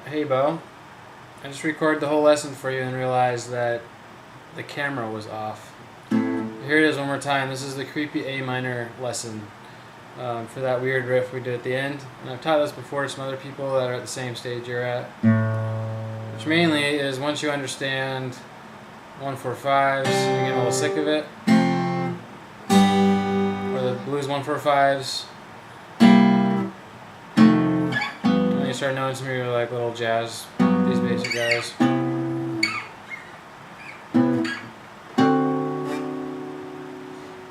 Hey Bo, I just recorded the whole lesson for you and realized that the camera was off. Here it is one more time. This is the creepy A minor lesson for that weird riff we did at the end. And I've taught this before to some other people that are at the same stage you're at. Which mainly is once you understand 1-4-5s, you get a little sick of it. Or the blues 1-4-5s. And you start knowing some of your like little jazz, these basic guys.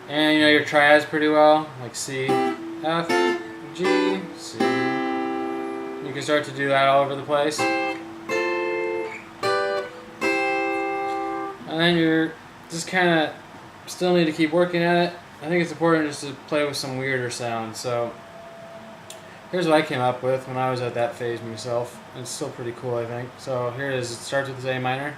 And you know your triads pretty well, like C, F, G, C. You can start to do that all over the place. And then you're just kind of still need to keep working at it. I think it's important just to play with some weirder sounds. So here's what I came up with when I was at that phase myself. It's still pretty cool, I think. So here it is. It starts with this A minor.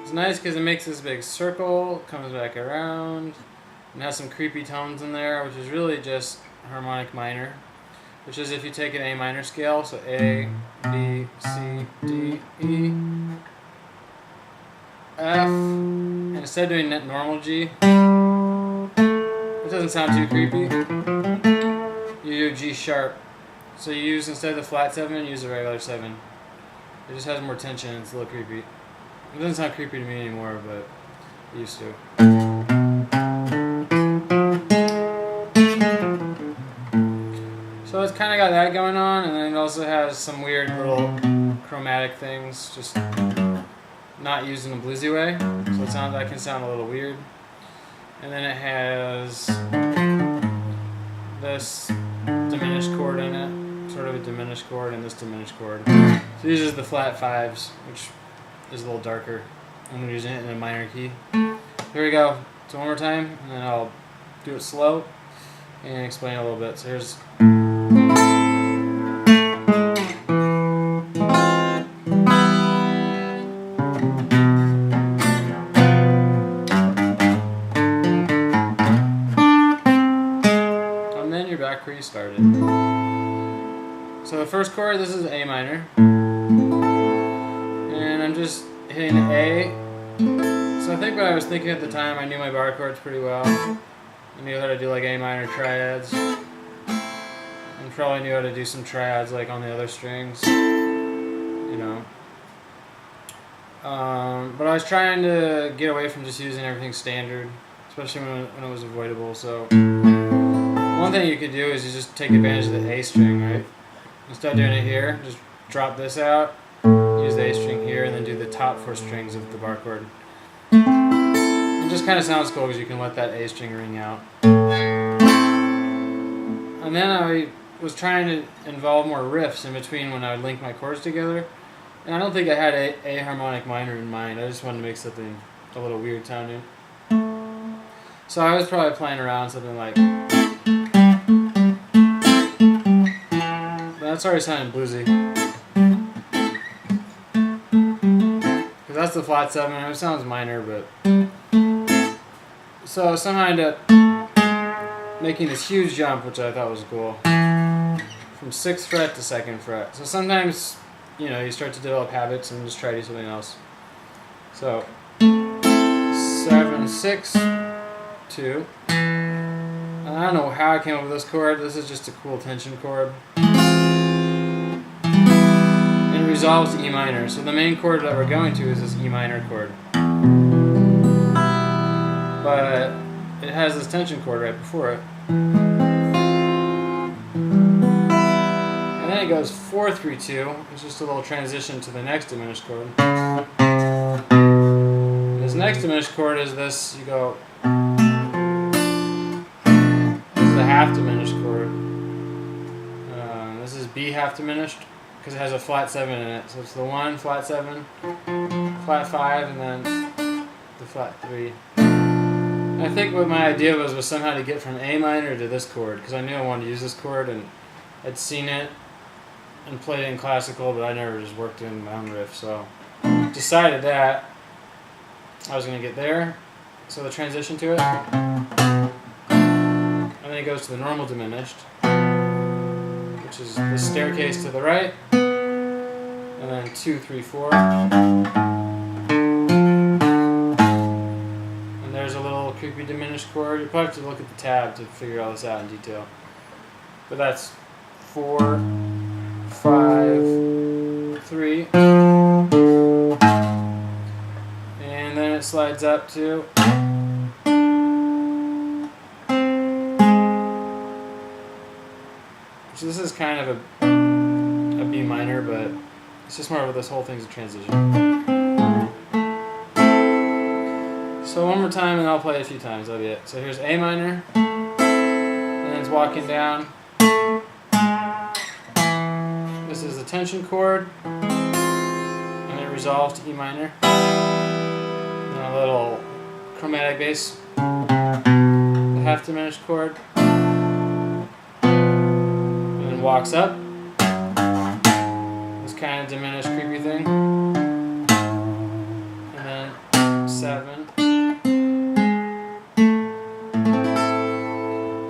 It's nice because it makes this big circle, comes back around, and has some creepy tones in there, which is really just harmonic minor, which is if you take an A minor scale, so A, B, C, D, E, F, and instead of doing normal G, it doesn't sound too creepy, you do G sharp. So you use, instead of the flat 7, you use a regular 7. It just has more tension, it's a little creepy. It doesn't sound creepy to me anymore, but it used to. So it's kind of got that going on, and then it also has some weird little chromatic things, just not used in a bluesy way. So it sounds, that can sound a little weird. And then it has this diminished chord in it, sort of a diminished chord, and this diminished chord. So these are the flat 5s, which is a little darker. I'm using it in a minor key. Here we go. So one more time, and then I'll do it slow and explain a little bit. So here's. And then you're back where you started. So the first chord, this is A minor. And I'm just hitting A. So I think what I was thinking at the time, I knew my bar chords pretty well. I knew how to do like A minor triads. And probably knew how to do some triads like on the other strings. You know. But I was trying to get away from just using everything standard, especially when it was avoidable. So one thing you could do is you just take advantage of the A string, right? Instead of doing it here, just drop this out. Use the A string here, and then do the top 4 strings of the bar chord. It just kind of sounds cool because you can let that A string ring out. And then I was trying to involve more riffs in between when I would link my chords together. And I don't think I had a harmonic minor in mind. I just wanted to make something a little weird sounding. So I was probably playing around something like. That's already sounding bluesy. Because that's the flat 7, and it sounds minor, but. So somehow I ended up making this huge jump, which I thought was cool. From 6th fret to 2nd fret. So sometimes, you know, you start to develop habits and just try to do something else. So 7, 6, 2. And I don't know how I came up with this chord. This is just a cool tension chord. And it resolves to E minor. So the main chord that we're going to is this E minor chord. But it has this tension chord right before it. And then it goes 4-3-2. It's just a little transition to the next diminished chord. This next diminished chord is this. You go. This is a half diminished chord. This is B half diminished because it has a flat 7 in it. So it's the 1 flat 7, flat 5, and then the flat 3. I think what my idea was somehow to get from A minor to this chord, because I knew I wanted to use this chord, and I'd seen it and played it in classical, but I never just worked in my own riff, so decided that I was going to get there, so the transition to it, and then it goes to the normal diminished, which is the staircase to the right, and then 2, 3, 4, and there's a little creepy diminished chord. You probably have to look at the tab to figure all this out in detail, but that's 4, 5, 3, and then it slides up to so this is kind of a B minor, but it's just more of this whole thing's a transition. So one more time and I'll play it a few times, that'll be it. So here's A minor, and it's walking down. This is the tension chord, and it resolves to E minor. And a little chromatic bass, the half diminished chord, and then walks up. This kind of diminished creepy thing, and then 7.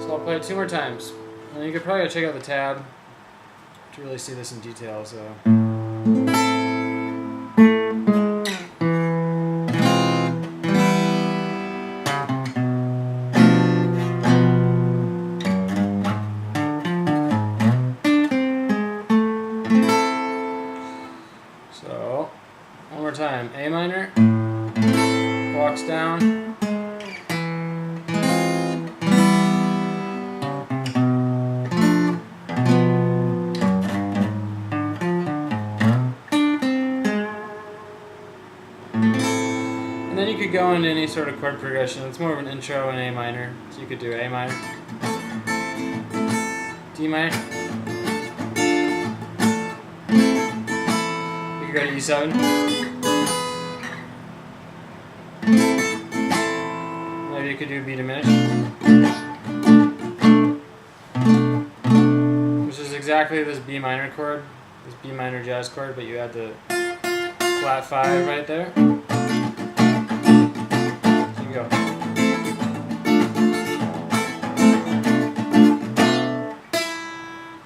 So I'll play it 2 more times, and you could probably check out the tab to really see this in detail. So. So, one more time. A minor, walks down. And then you could go into any sort of chord progression. It's more of an intro in A minor. So you could do A minor, D minor. You could go to E7. Maybe you could do B diminished, which is exactly this B minor chord, this B minor jazz chord, but you add the flat 5 right there. So you go.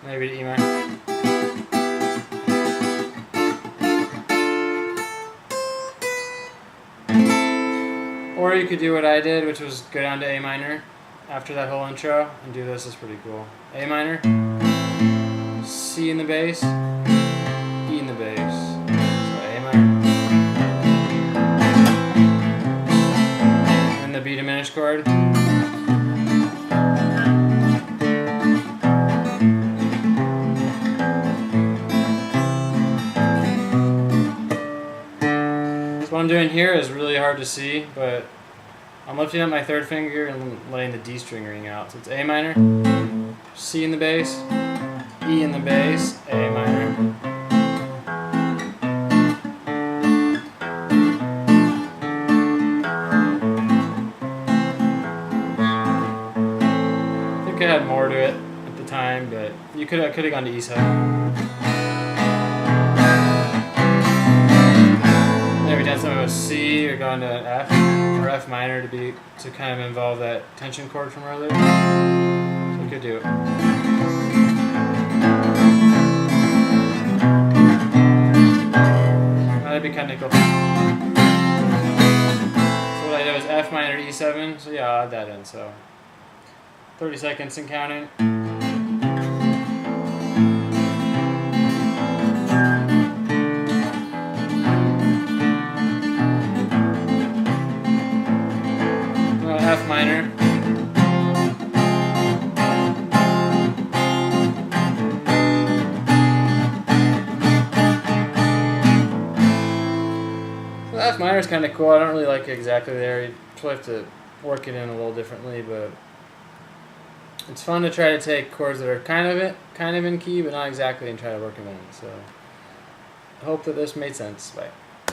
Maybe to E minor. Or you could do what I did, which was go down to A minor after that whole intro and do this. Is pretty cool. A minor, C in the bass, E in the bass. So A minor. And the B diminished chord. What I'm doing here is really hard to see, but I'm lifting up my 3rd finger and letting the D string ring out. So it's A minor, C in the bass, E in the bass, A minor. I think I had more to it at the time, but I could have gone to E7. Maybe done something with C or gone to F or F minor to kind of involve that tension chord from earlier. So you could do it. That'd be kind of cool. So what I did was F minor to E7. So yeah, I'll add that in. So 30 seconds and counting. F minor. So the F minor is kind of cool. I don't really like it exactly there. You probably have to work it in a little differently, but it's fun to try to take chords that are kind of in key, but not exactly, and try to work them in. So I hope that this made sense. Bye.